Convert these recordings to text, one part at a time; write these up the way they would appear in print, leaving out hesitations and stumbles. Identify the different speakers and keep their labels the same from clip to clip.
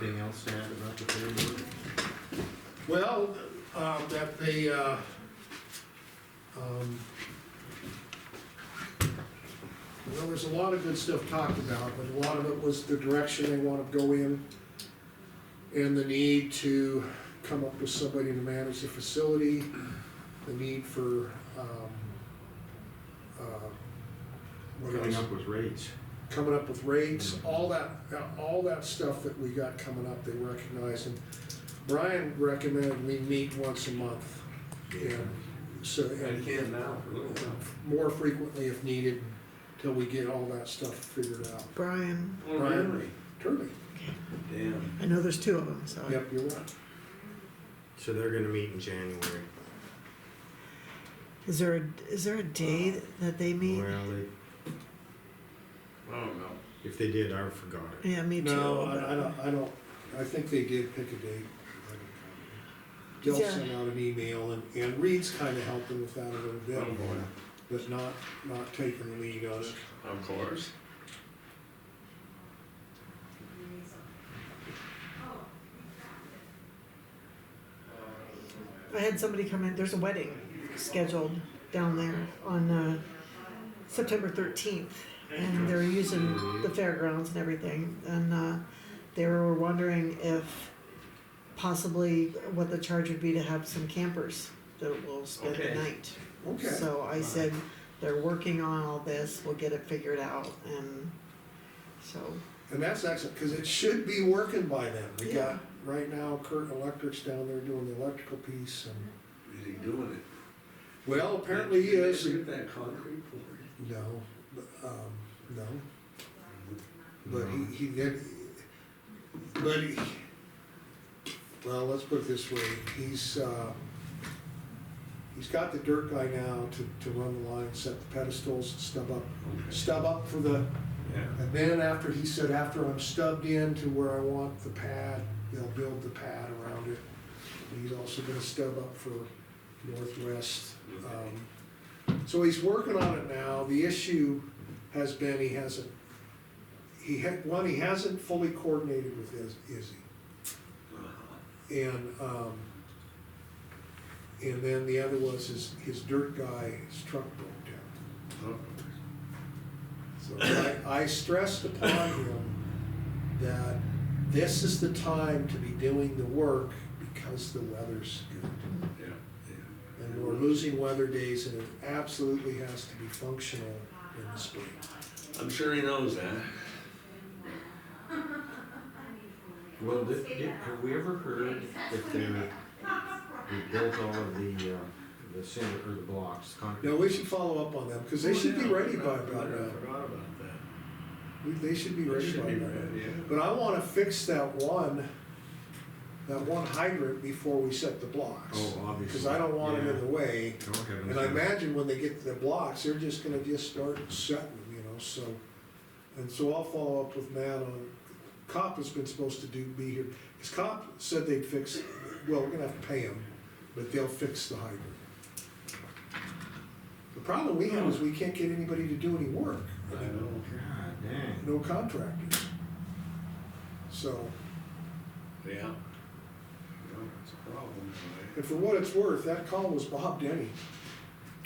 Speaker 1: Anything else to add about the fair board?
Speaker 2: Well, that they, well, there's a lot of good stuff talked about, but a lot of it was the direction they wanna go in and the need to come up with somebody to manage the facility, the need for, what
Speaker 1: Coming
Speaker 2: else?
Speaker 1: up with rates.
Speaker 2: Coming up with rates, all that stuff that we got coming up, they recognize. And Brian recommended we meet once a month. And so,
Speaker 3: And can now, for a little while.
Speaker 2: more frequently if needed, till we get all that stuff figured out.
Speaker 4: Brian,
Speaker 3: Oh,
Speaker 2: Brian
Speaker 3: really?
Speaker 2: Turley,
Speaker 3: Damn.
Speaker 4: I know there's two of them, so.
Speaker 2: yep, you're right.
Speaker 1: So they're gonna meet in January.
Speaker 4: Is there a day that they meet?
Speaker 1: Well,
Speaker 3: I don't know.
Speaker 1: if they did, I forgot it.
Speaker 4: Yeah, me too.
Speaker 2: No,
Speaker 4: but-
Speaker 2: I don't, I think they did pick a date. They'll
Speaker 4: Yeah.
Speaker 2: send out an email and Reed's kinda helping with that a little bit,
Speaker 3: Oh, boy.
Speaker 2: but not taking the lead on it.
Speaker 3: Of course.
Speaker 4: I had somebody come in, there's a wedding scheduled down there on September 13th. And they're using the fairgrounds and everything. And they were wondering if possibly what the charge would be to have some campers that will spend the
Speaker 3: Okay.
Speaker 4: night.
Speaker 2: Okay,
Speaker 4: So I said, they're working on all this, we'll get it figured out, and so,
Speaker 2: and that's excellent, cause it should be working by then. We
Speaker 4: Yeah.
Speaker 2: got, right now, Kurt Electric's down there doing the electrical piece and,
Speaker 3: Is he doing it?
Speaker 2: well, apparently he
Speaker 3: Did they
Speaker 2: is.
Speaker 3: ever get that concrete poured?
Speaker 2: No, no. But he did, but he, well, let's put it this way, he's got the dirt guy now to run the line, set the pedestals, stub up for the,
Speaker 3: Yeah.
Speaker 2: and then after, he said, after I'm stubbed in to where I want the pad, they'll build the pad around it. And he's also gonna stub up for northwest. So he's working on it now. The issue has been, he hasn't fully coordinated with Izzy.
Speaker 3: Uh-huh.
Speaker 2: And then the other was his dirt guy, his truck broke down.
Speaker 3: Oh.
Speaker 2: So I stressed upon him that this is the time to be doing the work because the weather's good.
Speaker 3: Yeah, yeah.
Speaker 2: And we're losing weather days and it absolutely has to be functional in the spring.
Speaker 3: I'm sure he knows that.
Speaker 1: Well, have we ever heard if they built all of the center, or the blocks, concrete?
Speaker 2: No, we should follow up on them, cause they should be ready by about
Speaker 3: I
Speaker 2: now.
Speaker 3: forgot about that.
Speaker 2: They should be ready
Speaker 3: Should
Speaker 2: by
Speaker 3: be
Speaker 2: now.
Speaker 3: ready, yeah.
Speaker 2: But I wanna fix that one hydrant before we set the blocks.
Speaker 1: Oh, obviously.
Speaker 2: Cause I don't want it in
Speaker 1: Yeah.
Speaker 2: the way.
Speaker 1: Oh, heavens
Speaker 2: And I
Speaker 1: no.
Speaker 2: imagine when they get to the blocks, they're just gonna start setting, so. And so I'll follow up with Matt on, COP has been supposed to be here. His COP said they'd fix, well, we're gonna have to pay them, but they'll fix the hydrant. The problem we have is we can't get anybody to do any work.
Speaker 3: I know.
Speaker 1: God dang.
Speaker 2: No contractors. So,
Speaker 3: Yeah. No, that's a problem.
Speaker 2: and for what it's worth, that call was Bob Denny.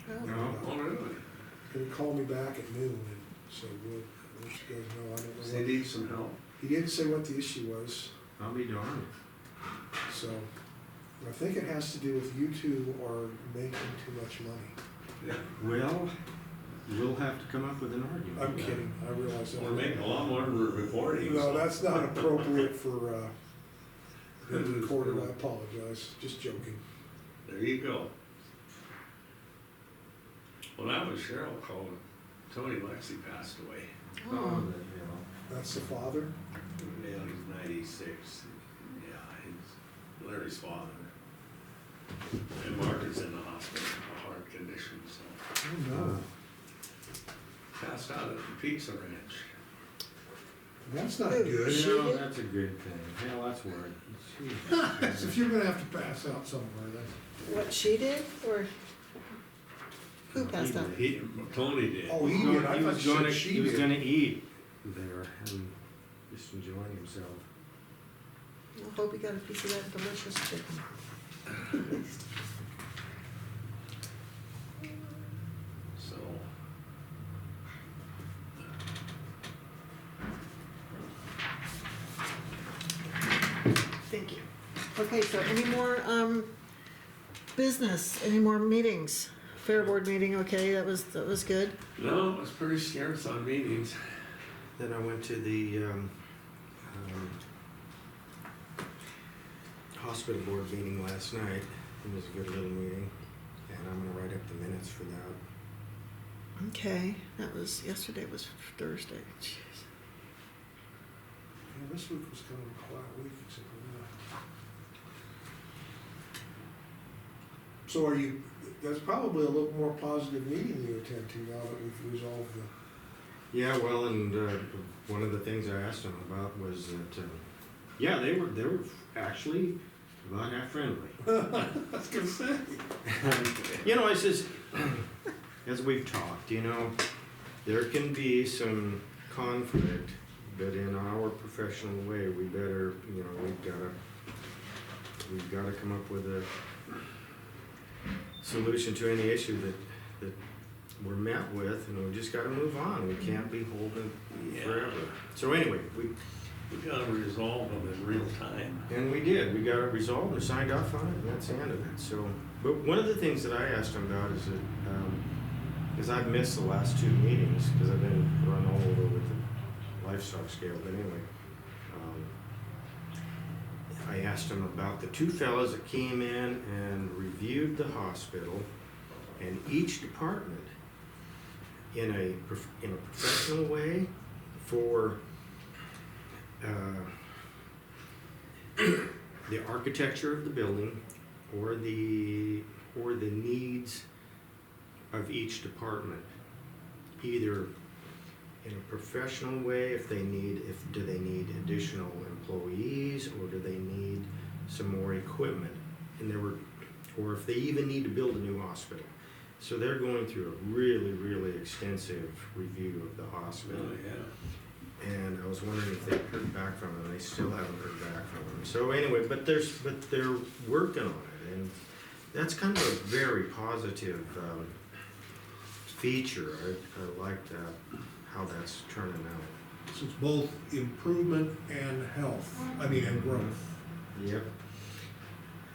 Speaker 1: No.
Speaker 3: Oh, really?
Speaker 2: He called me back at noon and said, we'll let you guys know, I don't
Speaker 3: Does
Speaker 2: know.
Speaker 3: he need some help?
Speaker 2: He didn't say what the issue was,
Speaker 1: I'll be darned.
Speaker 2: so I think it has to do with you two are making too much money.
Speaker 3: Yeah.
Speaker 1: Well, we'll have to come up with an argument.
Speaker 2: I'm kidding, I realize that.
Speaker 3: We're making a lot more than we're reporting.
Speaker 2: No,
Speaker 3: so-
Speaker 2: that's not appropriate for, being recorded, I apologize, just joking.
Speaker 3: There you go. Well, that was Cheryl calling. Tony Lexi passed away.
Speaker 1: Oh, the hell.
Speaker 2: That's the father?
Speaker 3: Yeah, he's 96. Yeah, he's Larry's father. And Margaret's in the hospital, a heart condition, so.
Speaker 2: Oh, no,
Speaker 3: Passed out at the Pizza Ranch.
Speaker 2: that's not
Speaker 4: Who?
Speaker 2: good.
Speaker 4: She
Speaker 1: No,
Speaker 4: did?
Speaker 1: that's a good thing. Hell, that's word. Jeez.
Speaker 2: If you're gonna have to pass out somewhere, then.
Speaker 4: what she did, or who passed out?
Speaker 3: Tony did.
Speaker 2: Oh, he
Speaker 1: No,
Speaker 2: did, I thought you said she
Speaker 1: he was
Speaker 2: did.
Speaker 1: gonna eat there and just enjoying himself.
Speaker 4: I hope you got a piece of that delicious chicken. At least.
Speaker 3: So,
Speaker 4: Thank you. Okay, so any more, business, any more meetings? Fair board meeting, okay, that was good.
Speaker 3: no, it was pretty scarce on meetings.
Speaker 1: Then I went to the hospital board meeting last night. It was a good little meeting, and I'm gonna write up the minutes for that.
Speaker 4: Okay, yesterday was Thursday, jeez.
Speaker 2: Yeah, this week was kind of a quiet week, except for that. So are you, that's probably a little more positive meeting you attend to now that we've resolved the.
Speaker 1: Yeah, well, and one of the things I asked them about was that, yeah, they were actually about half friendly.
Speaker 2: I was gonna say.
Speaker 1: You know, I says, as we've talked, you know, there can be some conflict, but in our professional way, we better, you know, we've gotta come up with a solution to any issue that we're met with, and we just gotta move on. We can't be holding forever. So anyway, we
Speaker 3: gotta resolve them in real time.
Speaker 1: And we did. We got it resolved and signed off on it, and that's the end of it. So, but one of the things that I asked him about is that, because I've missed the last two meetings because I've been run all over with the livestock scale. But anyway, I asked him about the two fellows that came in and reviewed the hospital, and each department in a professional way for. The architecture of the building or the needs of each department, either in a professional way, do they need additional employees, or do they need some more equipment, or if they even need to build a new hospital. So they're going through a really, really extensive review of the hospital.
Speaker 3: Oh, yeah.
Speaker 1: And I was wondering if they'd heard back from them. They still haven't heard back from them. So anyway, but they're working on it, and that's kind of a very positive feature. I like that, how that's turning out.
Speaker 2: So it's both improvement and health, and growth.
Speaker 1: Yep.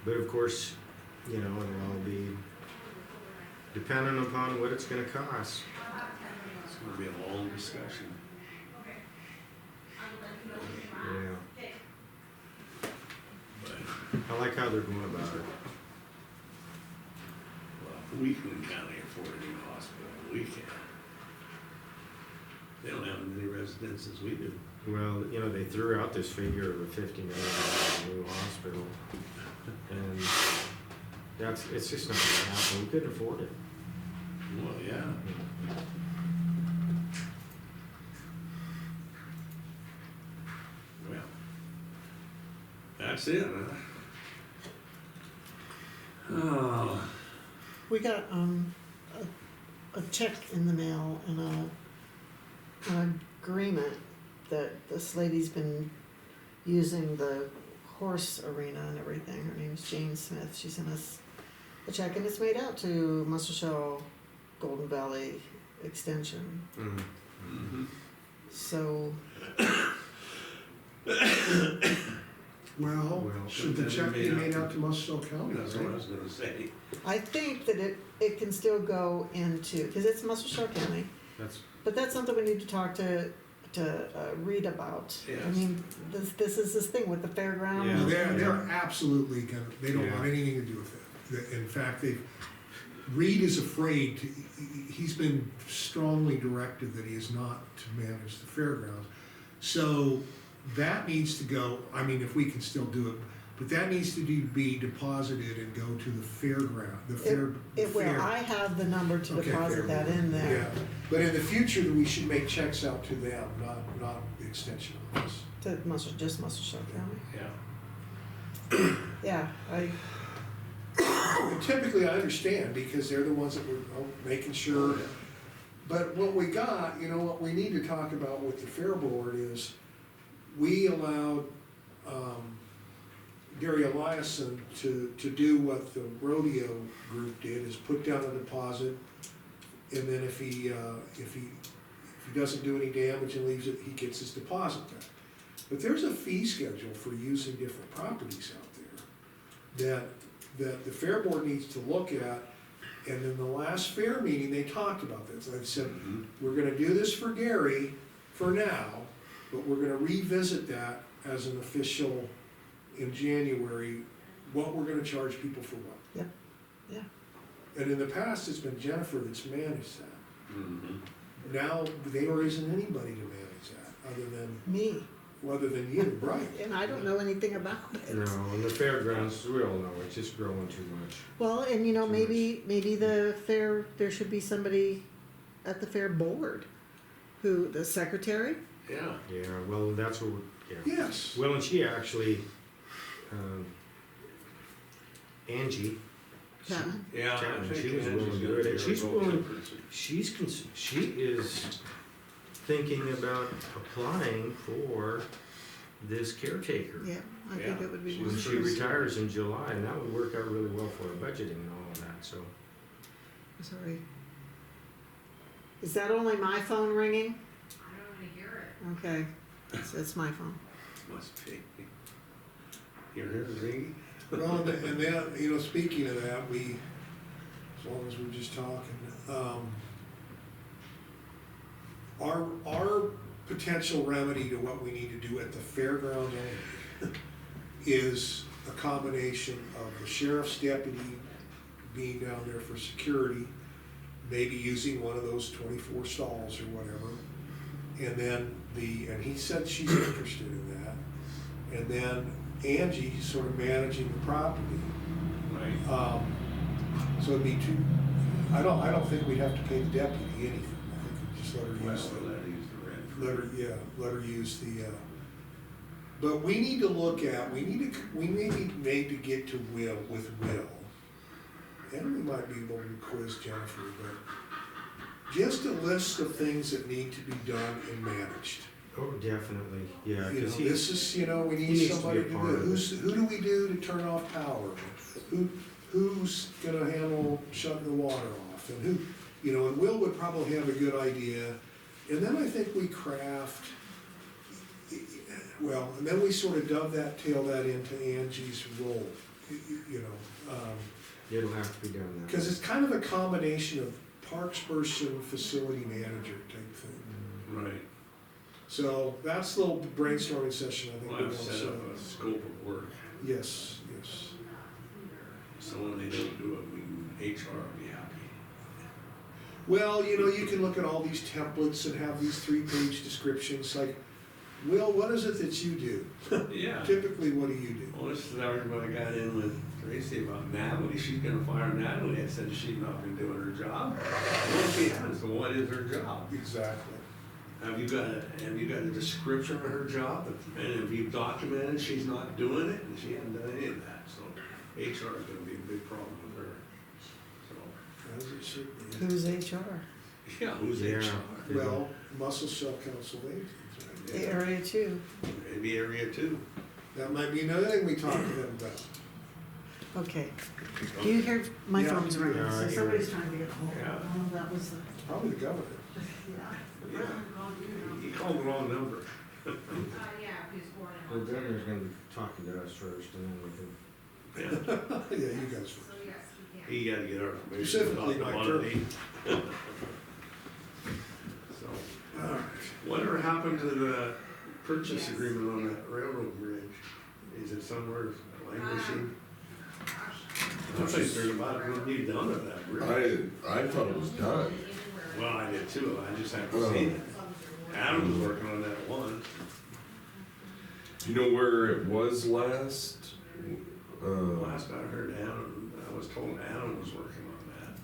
Speaker 1: But of course, you know, it'll all be dependent upon what it's going to cost.
Speaker 3: It's gonna be a long discussion.
Speaker 1: Yeah.
Speaker 3: But,
Speaker 1: I like how they're going about it.
Speaker 3: well, we can county afford a new hospital, we can. They don't have as many residents as we do.
Speaker 1: Well, you know, they threw out this figure of a $50 million new hospital, and it's just not gonna happen. We couldn't afford it.
Speaker 3: Well, yeah. Well, that's it, huh? Oh,
Speaker 4: We got, a check in the mail and an agreement that this lady's been using the horse arena and everything. Her name's Jane Smith. She sent us a check, and it's made out to Muscle Shoals Golden Valley Extension.
Speaker 3: mhm.
Speaker 4: So,
Speaker 2: Well, should the check be made out to Muscle County?
Speaker 3: That's what I was gonna say.
Speaker 4: I think that it can still go into, because it's Muscle Shoals County, but that's something we need to talk to Reed about. I
Speaker 3: Yes.
Speaker 4: mean, this is this thing with the fairground.
Speaker 1: Yeah.
Speaker 2: Well, they're absolutely they don't want
Speaker 1: Yeah.
Speaker 2: anything to do with it. In fact, Reed is afraid, he's been strongly directed that he is not to manage the fairgrounds. So that needs to go, if we can still do it, but that needs to be deposited and go to the fairground,
Speaker 4: It will, I have the number to
Speaker 2: Okay,
Speaker 4: deposit that in
Speaker 2: Yeah,
Speaker 4: there,
Speaker 2: but in the future, we should make checks out to them, not the extension office.
Speaker 4: to just Muscle Shoals County.
Speaker 3: Yeah.
Speaker 4: Yeah,
Speaker 2: And typically, I understand, because they're the ones that were making sure. But what we got, what we need to talk about with the fair board is, we allowed, Gary Eliason to do what the rodeo group did, is put down a deposit, and then if he doesn't do any damage and leaves it, he gets his deposit back. But there's a fee schedule for using different properties out there that the fair board needs to look at. And in the last fair meeting, they talked about this. They said,
Speaker 3: Mhm.
Speaker 2: we're gonna do this for Gary for now, but we're gonna revisit that as an official in January, what we're gonna charge people for what.
Speaker 4: Yeah, yeah.
Speaker 2: And in the past, it's been Jennifer that's managed that.
Speaker 3: Mhm.
Speaker 2: Now, there isn't anybody to manage that,
Speaker 4: Me,
Speaker 2: other than you, right?
Speaker 4: and I don't know anything about it.
Speaker 1: No, and the fairgrounds, we all know, it's just growing too much.
Speaker 4: Well, and you know, maybe the fair, there should be somebody at the fair board, the secretary?
Speaker 3: Yeah,
Speaker 1: Yeah, well, that's what, yeah.
Speaker 2: Yes.
Speaker 1: Well, and she actually, Angie,
Speaker 4: Chapman?
Speaker 3: yeah. I
Speaker 1: Chapman,
Speaker 3: think
Speaker 1: she was
Speaker 3: Angie's
Speaker 1: willing to do
Speaker 3: gonna
Speaker 1: it, and
Speaker 3: be
Speaker 1: she's
Speaker 3: our
Speaker 1: willing-
Speaker 3: go-to.
Speaker 1: she is thinking about applying for this caretaker.
Speaker 4: Yeah, I think
Speaker 3: Yeah,
Speaker 4: it would be
Speaker 3: she's-
Speaker 1: When she
Speaker 4: wonderful.
Speaker 1: retires in July, and that would work out really well for her budgeting and all of that, so.
Speaker 4: Sorry. Is that only my phone ringing?
Speaker 5: I don't wanna hear it.
Speaker 4: Okay, it's my phone.
Speaker 3: Must be. You're here, Ziggy?
Speaker 2: Well, and then, you know, speaking of that, as long as we're just talking, our potential remedy to what we need to do at the fairground is a combination of the sheriff's deputy being down there for security, maybe using one of those 24 stalls or whatever, and then and he said she's interested in that, and then Angie sort of managing the property.
Speaker 3: Right.
Speaker 2: So it'd be I don't think we'd have to pay the deputy anything, I think we'd just let her
Speaker 3: Well,
Speaker 2: use
Speaker 3: that is the rent.
Speaker 2: let her use the, but we need to look at, we may be made to get to Will, and we might be able to quiz Jennifer, but just a list of things that need to be done and managed.
Speaker 1: Oh, definitely, yeah,
Speaker 2: You know,
Speaker 1: because
Speaker 2: this is, you know, we
Speaker 1: he
Speaker 2: need
Speaker 1: needs to
Speaker 2: somebody
Speaker 1: be
Speaker 2: to
Speaker 1: a
Speaker 2: do
Speaker 1: part
Speaker 2: it.
Speaker 1: of it.
Speaker 2: Who do we do to turn off power? Who's gonna handle shutting the water off? And who, you know, and Will would probably have a good idea. And then I think we craft, well, and then we sort of tail that into Angie's role, you know.
Speaker 1: it'll have to be done that.
Speaker 2: Cause it's kind of a combination of parks person, facility manager type thing.
Speaker 3: Right.
Speaker 2: So that's the little brainstorming session I think we
Speaker 3: Well,
Speaker 2: want
Speaker 3: I've
Speaker 2: to
Speaker 3: set
Speaker 2: set
Speaker 3: up
Speaker 2: up.
Speaker 3: a scope of work,
Speaker 2: Yes.
Speaker 3: so when they don't do it, HR will be happy.
Speaker 2: Well, you know, you can look at all these templates and have these 3-page descriptions, like, Will, what is it that you do?
Speaker 3: Yeah.
Speaker 2: Typically, what do you do?
Speaker 3: Well, this is everybody got in with Tracy about Natalie, she's gonna fire Natalie, I said she's not been doing her job. Well, she has, so what is her job?
Speaker 2: Exactly.
Speaker 3: Have you got a description of her job, and have you documented she's not doing it, and she hasn't done any of that, so HR is gonna be a big problem with her, so.
Speaker 2: As it should be.
Speaker 4: Who's HR?
Speaker 3: Yeah, who's
Speaker 1: Yeah.
Speaker 3: HR?
Speaker 2: Well, Muscle Shell Council agents, right?
Speaker 4: The area too.
Speaker 3: Maybe area two.
Speaker 2: That might be another thing we talk to them about.
Speaker 4: Okay. Do you hear, my
Speaker 2: Yeah.
Speaker 4: phone's ringing,
Speaker 1: Yeah, I
Speaker 4: so
Speaker 1: hear
Speaker 4: somebody's
Speaker 1: it.
Speaker 4: trying to get hold.
Speaker 3: Yeah.
Speaker 4: Oh, that was the,
Speaker 2: It's probably the governor.
Speaker 4: yeah.
Speaker 3: Yeah. You called the wrong number.
Speaker 5: Yeah, who's born in.
Speaker 1: The governor's gonna be talking to us first, and then we can.
Speaker 3: Yeah.
Speaker 2: Yeah, you guys.
Speaker 5: So yes, he can.
Speaker 3: You gotta get our information
Speaker 2: Specifically
Speaker 3: about the
Speaker 2: Mike
Speaker 3: money. So,
Speaker 2: All right.
Speaker 3: whatever happened to the purchase agreement on that railroad bridge? Is it somewhere languishing? I think there's about what need done with that bridge.
Speaker 6: I thought it was done.
Speaker 3: Well, I did too, I just haven't seen it. Adam was working on that one.
Speaker 6: Do you know where it was last?
Speaker 3: Last I heard Adam, I was told Adam was working on that.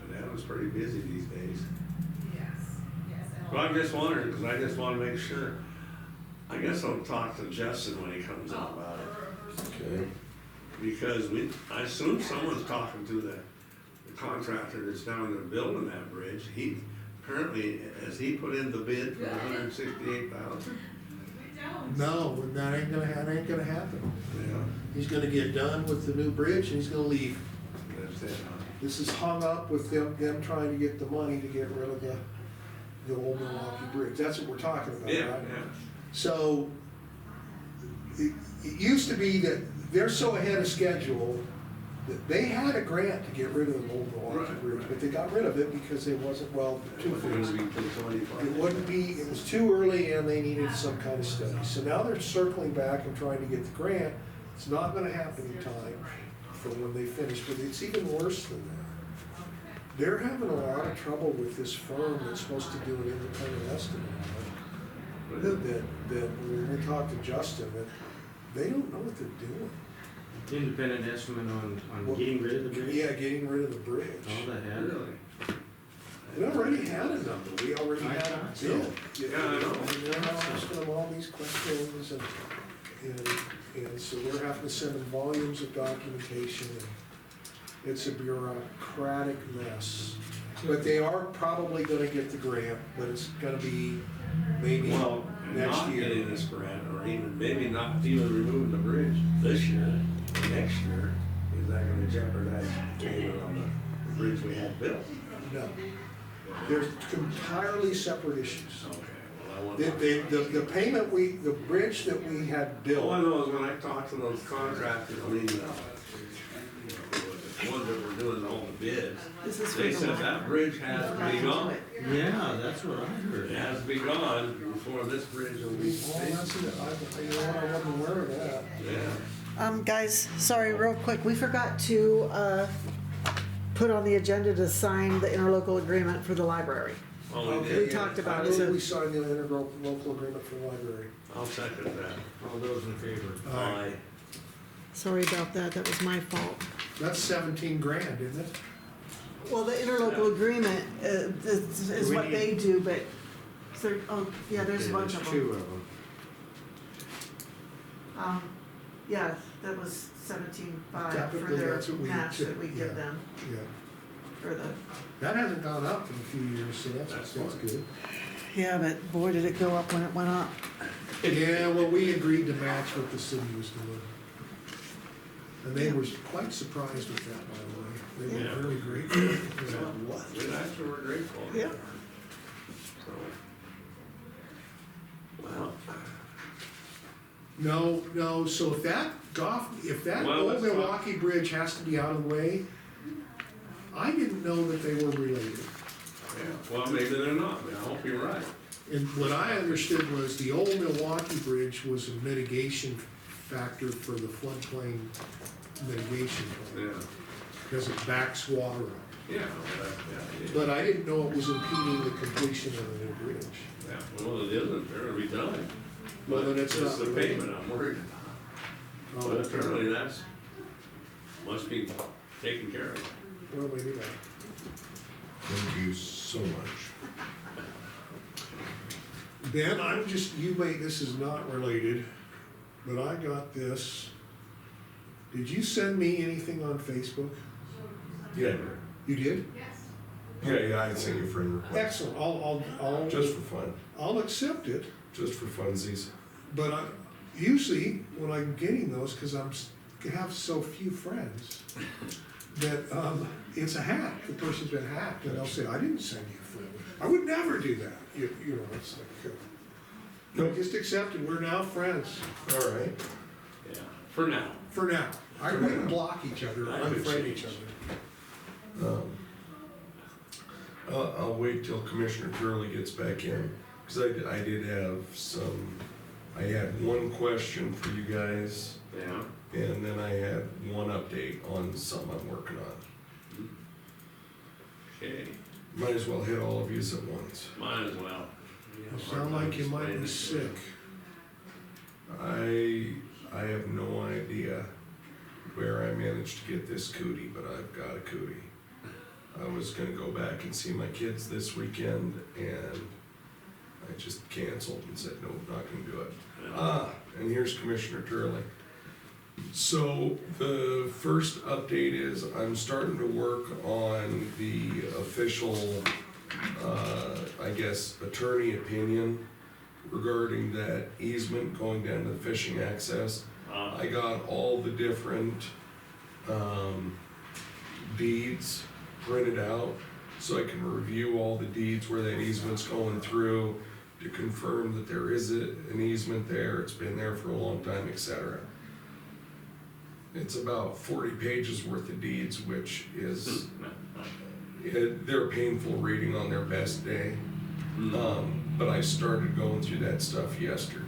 Speaker 3: But Adam's pretty busy these days.
Speaker 5: Yes, yes.
Speaker 3: Well, I'm just wondering, because I just want to make sure. I guess I'll talk to Justin when he comes out about it.
Speaker 6: Okay.
Speaker 3: Because I assume someone's talking to the contractor that's down there building that bridge. He, apparently, as he put in the bid for $168,000,
Speaker 5: Jones.
Speaker 2: No, and that ain't gonna happen.
Speaker 3: Yeah,
Speaker 2: He's gonna get done with the new bridge and he's gonna leave.
Speaker 3: that's it, huh?
Speaker 2: This is hung up with them trying to get the money to get rid of the old Milwaukee Bridge. That's what we're talking about, right?
Speaker 3: Yeah, yeah.
Speaker 2: So, it used to be that they're so ahead of schedule that they had a grant to get rid of the old Milwaukee
Speaker 3: Right,
Speaker 2: Bridge,
Speaker 3: right.
Speaker 2: but they got rid of it because it wasn't, well, two things. It
Speaker 3: It
Speaker 2: wouldn't be, it was too early and they needed some kind of study. So now they're circling back and trying to get the grant. It's not gonna happen in time for when they finish, but it's even worse than that. They're having a lot of trouble with this firm that's supposed to do an independent estimate on it. That when we talked to Justin, that they don't know what they're doing.
Speaker 1: Independent estimate on
Speaker 2: Well,
Speaker 1: getting rid of the bridge?
Speaker 2: Yeah, getting rid of the bridge.
Speaker 1: All that had.
Speaker 3: Really?
Speaker 2: We already had a number, we already
Speaker 1: I
Speaker 2: had a
Speaker 1: thought so.
Speaker 2: bid.
Speaker 3: Yeah, I know.
Speaker 2: And they're now asking them all these questions and so we're having to send them volumes of documentation and it's a bureaucratic mess. But they are probably gonna get the grant, but it's gonna be maybe
Speaker 3: Well,
Speaker 2: next
Speaker 3: not
Speaker 2: year.
Speaker 3: getting this grant, or even, maybe not even removing the bridge this year, next year, is that gonna jeopardize payment on the bridge we had built?
Speaker 2: No. There's entirely separate issues.
Speaker 3: Okay, well, I want.
Speaker 2: The payment the bridge that we had built.
Speaker 3: All I know is when I talked to those contractors, I mean, the ones that were doing all the bids,
Speaker 4: This is for
Speaker 3: they
Speaker 4: the
Speaker 3: said
Speaker 4: one.
Speaker 3: that bridge has to be gone.
Speaker 1: Yeah, that's what I heard.
Speaker 3: It has to be gone before this bridge will be
Speaker 2: Well,
Speaker 3: paid.
Speaker 2: that's it. You know what, I wasn't aware of that.
Speaker 3: Yeah.
Speaker 4: Guys, sorry, real quick, we forgot to, put on the agenda to sign the interlocal agreement for the library.
Speaker 3: Oh, we
Speaker 2: Okay,
Speaker 3: did.
Speaker 4: We talked about
Speaker 2: I
Speaker 4: it.
Speaker 2: move we signed the interlocal agreement for the library.
Speaker 3: I'll second that.
Speaker 1: All those in favor?
Speaker 3: Aye.
Speaker 4: Sorry about that, that was my fault.
Speaker 2: That's 17 grand, isn't it?
Speaker 4: Well, the interlocal agreement, is
Speaker 1: We
Speaker 4: what
Speaker 1: need-
Speaker 4: they do, but, so, oh, yeah, there's a bunch of
Speaker 1: Two
Speaker 4: them.
Speaker 1: of them.
Speaker 4: Yeah, that was 17.5 for
Speaker 2: Typically,
Speaker 4: their
Speaker 2: that's what we
Speaker 4: match
Speaker 2: do,
Speaker 4: that we
Speaker 2: yeah.
Speaker 4: give them,
Speaker 2: Yeah.
Speaker 4: for the,
Speaker 2: That hasn't gone up in a few years, so that's
Speaker 3: That's
Speaker 2: good.
Speaker 4: yeah, but boy, did it go up when it went up.
Speaker 2: Yeah, well, we agreed to match what the city was doing. And they were quite surprised with that, by the way. They
Speaker 3: Yeah.
Speaker 2: were very grateful. They were like, what?
Speaker 3: We actually were grateful.
Speaker 4: Yeah.
Speaker 3: So. Well,
Speaker 2: No, so if that
Speaker 3: Well,
Speaker 2: old
Speaker 3: that's
Speaker 2: Milwaukee Bridge has to be out of the way, I didn't know that they were related.
Speaker 3: yeah, well, maybe they're not, I hope you're right.
Speaker 2: And what I understood was the old Milwaukee Bridge was a mitigation factor for the floodplain mitigation plan,
Speaker 3: Yeah,
Speaker 2: because it backs water up.
Speaker 3: yeah, yeah.
Speaker 2: But I didn't know it was impeding the completion of the new bridge.
Speaker 3: Yeah, well, it isn't, they're gonna be done.
Speaker 2: Well,
Speaker 3: But
Speaker 2: then it's not
Speaker 3: the
Speaker 2: related.
Speaker 3: payment I'm worried about. But apparently that's, must be taken care of.
Speaker 2: Well, maybe not.
Speaker 6: Thank you so much.
Speaker 2: Ben, this is not related, but I got this. Did you send me anything on Facebook?
Speaker 6: Yeah,
Speaker 2: You did?
Speaker 5: Yes.
Speaker 6: yeah, I sent you a friend request.
Speaker 2: Excellent, I'll,
Speaker 6: Just for fun,
Speaker 2: I'll accept it,
Speaker 6: just for funsies.
Speaker 2: but usually when I'm getting those, cause have so few friends, that, it's a hack, the person's been hacked, and they'll say, I didn't send you a friend. I would never do that, you know, it's like, no, just accept it, we're now friends,
Speaker 6: All right.
Speaker 3: Yeah, for now.
Speaker 2: for now. I
Speaker 6: For
Speaker 2: wouldn't
Speaker 6: now.
Speaker 2: block each other,
Speaker 3: That could
Speaker 2: unfriend
Speaker 3: change.
Speaker 2: each other.
Speaker 6: I'll wait till Commissioner Turley gets back in, cause I did have I had one question for you guys,
Speaker 3: Yeah.
Speaker 6: and then I had one update on something I'm working on.
Speaker 3: Okay,
Speaker 6: Might as well hit all of yous at once.
Speaker 3: might as well.
Speaker 2: You sound like you might be sick.
Speaker 6: I have no idea where I managed to get this cootie, but I've got a cootie. I was gonna go back and see my kids this weekend, and I just canceled and said, nope, not gonna do it. And here's Commissioner Turley. So the first update is I'm starting to work on the official, I guess, attorney opinion regarding that easement going down to the fishing access.
Speaker 3: Uh,
Speaker 6: I got all the different, deeds printed out, so I can review all the deeds where that easement's going through, to confirm that there is an easement there, it's been there for a long time, etc. It's about 40 pages worth of deeds, which is, they're painful reading on their best day. But I started going through that stuff yesterday.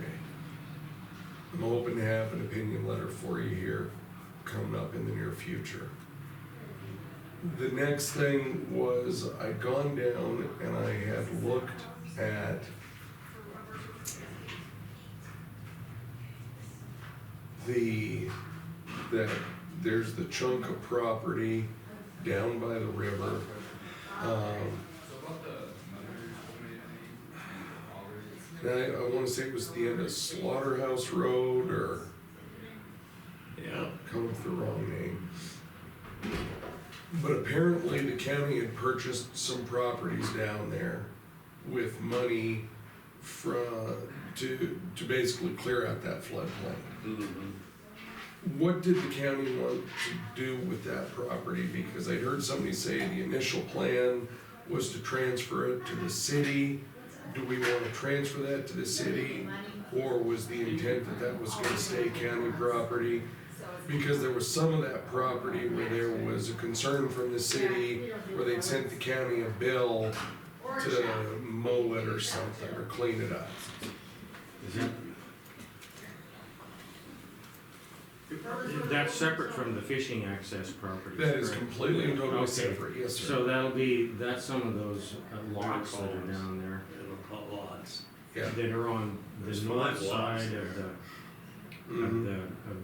Speaker 6: I'm hoping to have an opinion letter for you here coming up in the near future. The next thing was I'd gone down and I had looked at that there's the chunk of property down by the river. And I wanna say it was the end of Slaughterhouse Road, or
Speaker 3: yeah,
Speaker 6: come with the wrong name. But apparently the county had purchased some properties down there with money to basically clear out that floodplain.
Speaker 3: mhm.
Speaker 6: What did the county want to do with that property? Because I'd heard somebody say the initial plan was to transfer it to the city. Do we wanna transfer that to the city? Or was the intent that that was gonna stay county property? Because there was some of that property where there was a concern from the city, where they'd sent the county a bill to mow it or something, or clean it up.
Speaker 7: That's separate from the fishing access property.
Speaker 6: That is completely and totally
Speaker 7: Okay.
Speaker 6: separate, yes, sir.
Speaker 7: So that's some of those lots that are down there,
Speaker 3: And lots.
Speaker 6: Yeah.
Speaker 7: that are on the
Speaker 3: There's
Speaker 7: north
Speaker 3: 5 lots
Speaker 7: side
Speaker 3: there.
Speaker 7: of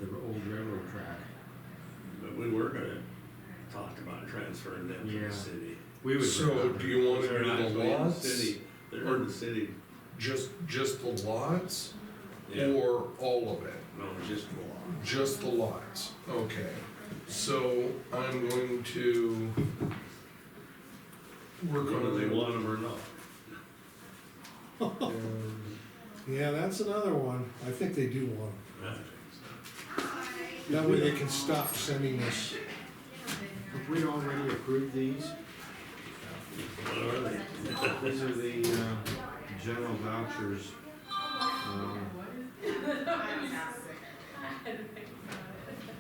Speaker 7: the old railroad track.
Speaker 3: But we were gonna talk about transferring them to
Speaker 7: Yeah.
Speaker 3: the city.
Speaker 7: We would.
Speaker 6: So do you want to
Speaker 3: They're
Speaker 6: do the
Speaker 3: actually in the
Speaker 6: lots?
Speaker 3: city. They're in the city,
Speaker 6: Just the lots?
Speaker 3: yeah,
Speaker 6: Or all of it?
Speaker 3: no, just the lot.
Speaker 6: Just the lots, okay. So I'm going to work
Speaker 3: Whether
Speaker 6: on
Speaker 3: they
Speaker 6: the
Speaker 3: want them or not.
Speaker 2: Yeah, that's another one. I think they do want
Speaker 3: I think so.
Speaker 2: them. That way they can stop sending us.
Speaker 1: Have we already approved these?
Speaker 3: What are they?
Speaker 1: These are the, general vouchers.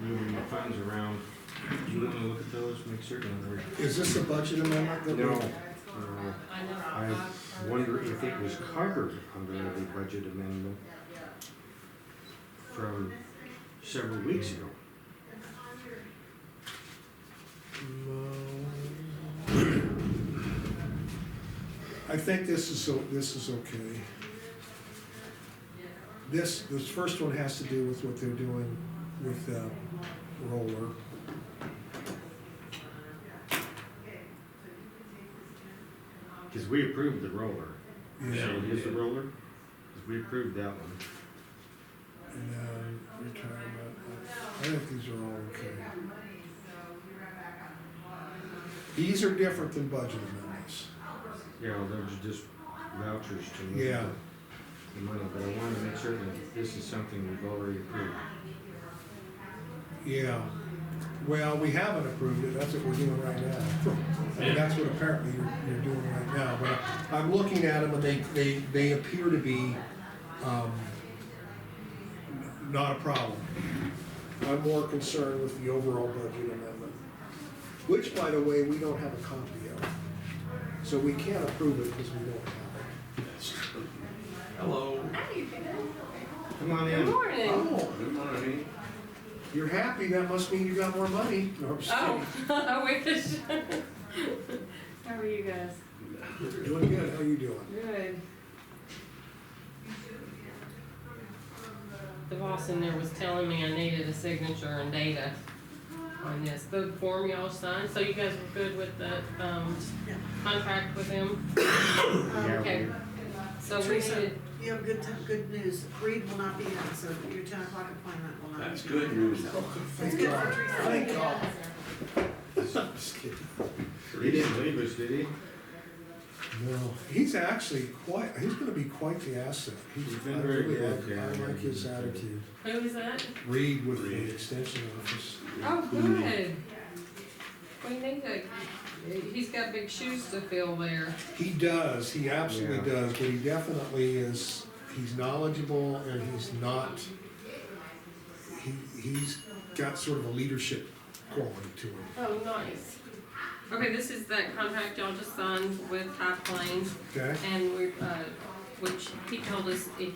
Speaker 1: Moving the funds around. Do you wanna look at those, make certain we're.
Speaker 2: Is this a budget amendment that we?
Speaker 1: No, I wonder if it was covered under the budget amendment from several weeks ago.
Speaker 2: I think this is okay. This first one has to do with what they're doing with roller.
Speaker 1: Cause we approved the roller.
Speaker 2: Yeah.
Speaker 1: So it is the roller? Cause we approved that one.
Speaker 2: And then retirement. I think these are all okay. These are different than budget amendments.
Speaker 1: Yeah, well, those are just vouchers to move
Speaker 2: Yeah.
Speaker 1: the money, but I wanted to make certain that this is something we've already approved.
Speaker 2: Yeah. Well, we haven't approved it, that's what we're doing right now. I mean, that's what apparently you're doing right now, but I'm looking at them and they appear to be, not a problem. I'm more concerned with the overall budget amendment, which, by the way, we don't have a copy of. So we can't approve it because we don't have it.
Speaker 3: Hello.
Speaker 1: Come on
Speaker 8: Good
Speaker 1: in.
Speaker 8: morning.
Speaker 2: Oh,
Speaker 3: Good morning.
Speaker 2: you're happy, that must mean you got more money. No, I'm just
Speaker 8: Oh,
Speaker 2: kidding.
Speaker 8: I wish. How are you guys?
Speaker 2: Doing good, how you doing?
Speaker 8: Good. The boss in there was telling me I needed a signature and data on this, the form y'all signed, so you guys were good with the, contract with him?
Speaker 1: Yeah,
Speaker 8: Okay, so we
Speaker 4: Teresa,
Speaker 8: needed,
Speaker 4: you have good news. Reed will not be in, so your 10 o'clock appointment will not be.
Speaker 3: That's good news.
Speaker 2: Thank God, thank God. Just kidding.
Speaker 1: He didn't leave us, did he?
Speaker 2: No, he's actually he's gonna be quite the asset.
Speaker 7: He's been
Speaker 2: I
Speaker 7: very
Speaker 2: really
Speaker 7: good,
Speaker 2: like- I
Speaker 7: yeah.
Speaker 2: like his attitude.
Speaker 8: Who is that?
Speaker 2: Reed with the extension office.
Speaker 8: Oh, good. We need to, he's got big shoes to fill there.
Speaker 2: He does, he absolutely
Speaker 1: Yeah.
Speaker 2: does, but he definitely is, he's knowledgeable and he's not, he's got sort of a leadership quality to him.
Speaker 8: Oh, nice. Okay, this is that contract y'all just signed with High Plains,
Speaker 2: Okay?
Speaker 8: and we, which he told us if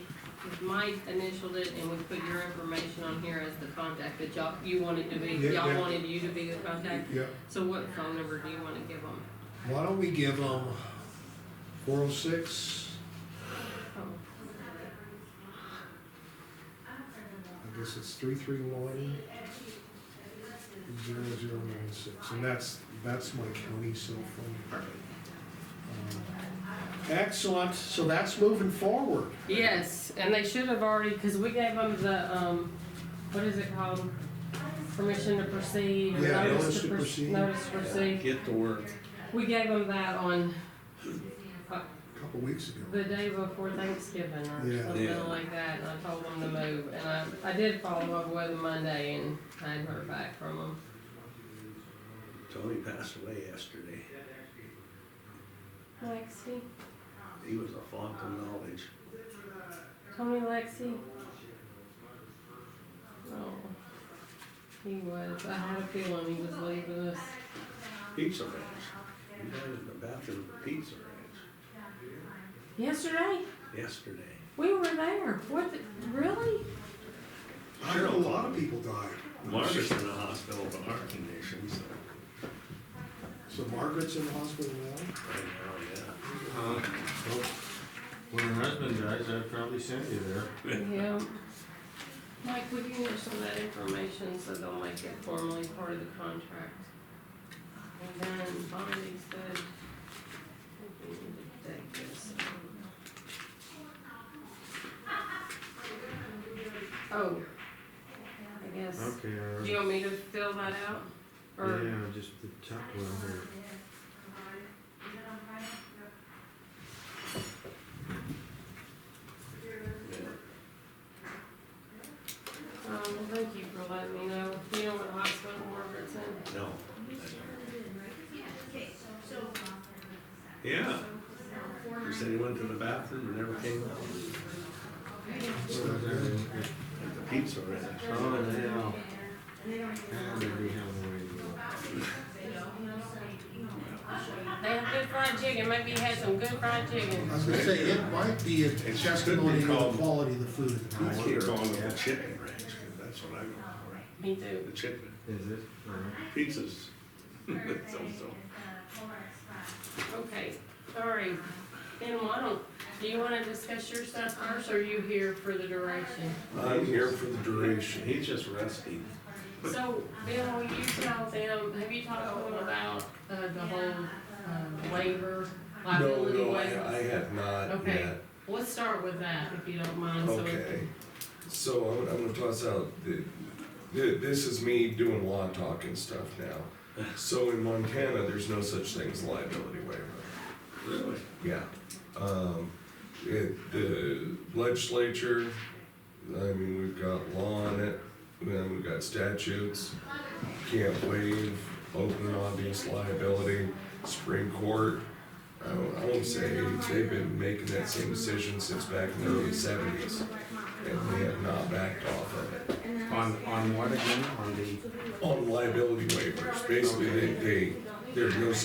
Speaker 8: Mike initialed it and we put your information on here as the contact, that you wanted to be,
Speaker 2: Yeah,
Speaker 8: y'all
Speaker 2: yeah.
Speaker 8: wanted you to be the contact.
Speaker 2: Yeah.
Speaker 8: So what phone number do you wanna give them?
Speaker 2: Why don't we give him 406,
Speaker 8: Oh,
Speaker 2: I guess it's 331 0096, and that's my county cell phone. Excellent, so that's moving forward.
Speaker 8: yes, and they should have already, cause we gave them the, what is it called? Permission to proceed, or
Speaker 2: Yeah,
Speaker 8: notice to proceed. Notice to proceed.
Speaker 3: Get to work.
Speaker 8: We gave them that on
Speaker 2: A couple weeks ago.
Speaker 8: the day before Thanksgiving or
Speaker 2: Yeah.
Speaker 8: something
Speaker 3: Yeah.
Speaker 8: like that, and I told them to move, and I did follow up with them Monday, and I hadn't heard back from them.
Speaker 3: Tony passed away yesterday.
Speaker 8: Lexi,
Speaker 3: He was a font of knowledge.
Speaker 8: Tony Lexi. Oh, he was, I had a feeling he was leaving us.
Speaker 3: Pizza Ranch. You guys in the bathroom at Pizza Ranch
Speaker 8: Yesterday,
Speaker 3: yesterday.
Speaker 8: we were there, what, really?
Speaker 2: I heard a lot of people died.
Speaker 3: Margaret's in the hospital with a heart condition, so.
Speaker 2: So Margaret's in the hospital now?
Speaker 3: Right now, yeah.
Speaker 7: Well, when her husband dies, I'd probably send you there.
Speaker 8: Yeah. Mike, would you give some of that information so they'll make it formally part of the contract? And then Bonnie said, I think we need to take this. Oh, I guess,
Speaker 1: Okay,
Speaker 8: do you want me to fill that out? Or,
Speaker 1: yeah, just the top one here.
Speaker 8: thank you for letting me know. Do you know what hospital Margaret's in?
Speaker 3: No. Yeah. He said he went to the bathroom and never came out. At the Pizza Ranch.
Speaker 1: Oh, now. And then we have a way to go.
Speaker 8: They have good fried chicken, maybe you had some good fried chicken.
Speaker 2: I was gonna say, it might be a
Speaker 3: It
Speaker 2: testimony
Speaker 3: should
Speaker 2: to
Speaker 3: be
Speaker 2: the
Speaker 3: called-
Speaker 2: quality of the food at the
Speaker 3: I
Speaker 2: pizza.
Speaker 3: keep calling it the chicken ranch, 'cause that's what I go
Speaker 8: Me too.
Speaker 3: for. The chicken.
Speaker 1: Is it?
Speaker 3: Pizzas. So.
Speaker 8: Okay, all right. Then why don't, do you wanna discuss your stuff first, or are you here for the duration?
Speaker 6: I'm here for the duration.
Speaker 3: He's just resting.
Speaker 8: So, Bill, will you tell them, have you talked to them about, the whole, waiver, liability
Speaker 6: No,
Speaker 8: waiver?
Speaker 6: I have not
Speaker 8: Okay.
Speaker 6: yet.
Speaker 8: Let's start with that, if you don't mind, so.
Speaker 6: Okay, so I'm gonna toss out, this is me doing law talk and stuff now. So in Montana, there's no such thing as liability waiver.
Speaker 3: Really?
Speaker 6: Yeah. The legislature, I mean, we've got law on it, then we've got statutes, can't waive open and obvious liability. Supreme Court, I won't say, they've been making that same decision since back in the early 70s, and they have not backed off of it.
Speaker 1: On what again? On the
Speaker 6: On liability waivers, basically, there's no such